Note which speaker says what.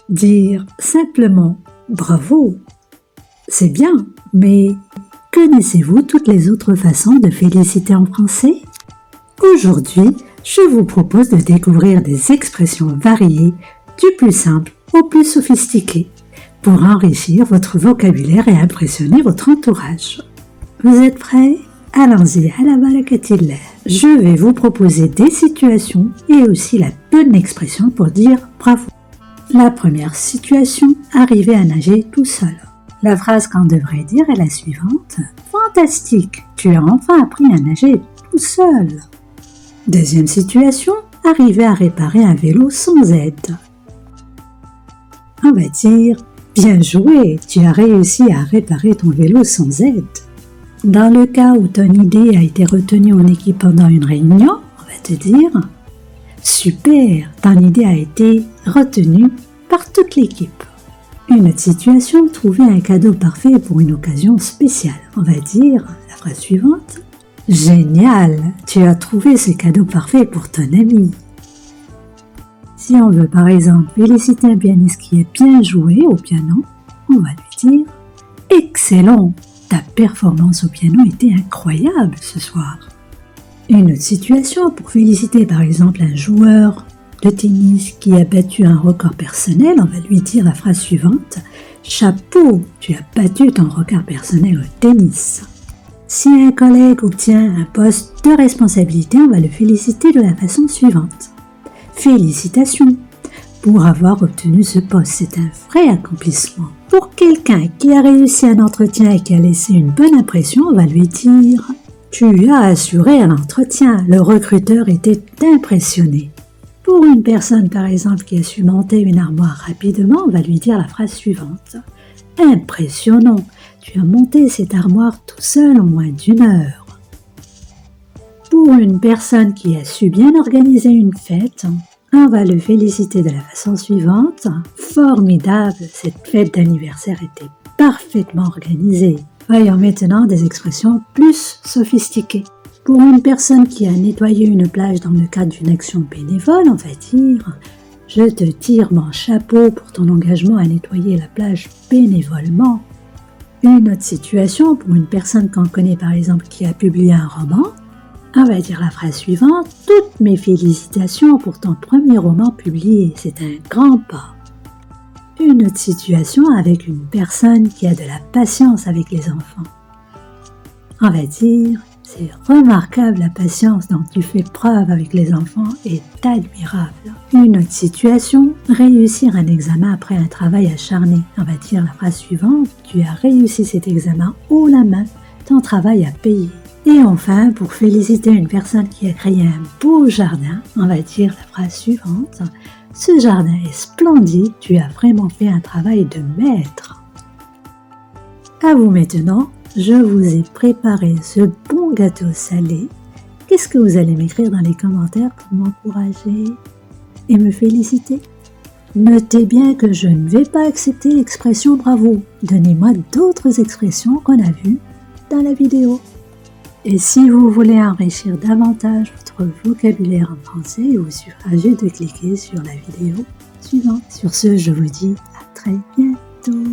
Speaker 1: Dire simplement « bravo », c'est bien, mais connaissez-vous toutes les autres façons de féliciter en français? Aujourd'hui, je vous propose de découvrir des expressions variées, du plus simple au plus sophistiqué, pour enrichir votre vocabulaire et impressionner votre entourage. Vous êtes prêts? Allons-y, à la barakatillah. Je vais vous proposer des situations et aussi la bonne expression pour dire bravo. La première situation, arriver à nager tout seul. La phrase qu'on devrait dire est la suivante. Fantastique, tu as enfin appris à nager tout seul. Deuxième situation, arriver à réparer un vélo sans aide. On va dire, bien joué, tu as réussi à réparer ton vélo sans aide. Dans le cas où ton idée a été retenue en équipe pendant une réunion, on va te dire, super, ton idée a été retenue par toute l'équipe. Une autre situation, trouver un cadeau parfait pour une occasion spéciale. On va dire la phrase suivante. Génial, tu as trouvé ce cadeau parfait pour ton ami. Si on veut par exemple féliciter un pianiste qui est bien joué au piano, on va lui dire excellent, ta performance au piano était incroyable ce soir. Une autre situation pour féliciter par exemple un joueur de tennis qui a battu un record personnel, on va lui dire la phrase suivante. Chapeau, tu as battu ton record personnel au tennis. Si un collègue obtient un poste de responsabilité, on va le féliciter de la façon suivante. Félicitations pour avoir obtenu ce poste, c'est un vrai accomplissement. Pour quelqu'un qui a réussi un entretien et qui a laissé une bonne impression, on va lui dire tu as assuré un entretien, le recruteur était impressionné. Pour une personne par exemple qui a su monter une armoire rapidement, on va lui dire la phrase suivante. Impressionnant, tu as monté cette armoire tout seul en moins d'1 heure. Pour une personne qui a su bien organiser une fête, on va le féliciter de la façon suivante. Formidable, cette fête d'anniversaire était parfaitement organisée. Voyons maintenant des expressions plus sophistiquées. Pour une personne qui a nettoyé une plage dans le cadre d'une action bénévole, on va dire « Je te tire mon chapeau pour ton engagement à nettoyer la plage bénévolement ». Une autre situation, pour une personne qu'on connaît par exemple qui a publié un roman, on va dire la phrase suivante « Toutes mes félicitations pour ton premier roman publié, c'est un grand pas ». Une autre situation avec une personne qui a de la patience avec les enfants. On va dire « C'est remarquable la patience dont tu fais preuve avec les enfants est admirable. » Une autre situation, réussir un examen après un travail acharné. On va dire la phrase suivante, tu as réussi cet examen haut la main, ton travail a payé. Et enfin, pour féliciter une personne qui a créé un beau jardin, on va dire la phrase suivante, ce jardin est splendide, tu as vraiment fait un travail de maître. À vous maintenant. Je vous ai préparé ce bon gâteau salé. Qu'est-ce que vous allez m'écrire dans les commentaires pour m'encourager et me féliciter? Notez bien que je ne vais pas accepter l'expression bravo. Donnez-moi d'autres expressions qu'on a vues dans la vidéo. Et si vous voulez enrichir davantage votre vocabulaire en français, il vous suffira juste de cliquer sur la vidéo suivante. Sur ce, je vous dis à très bientôt.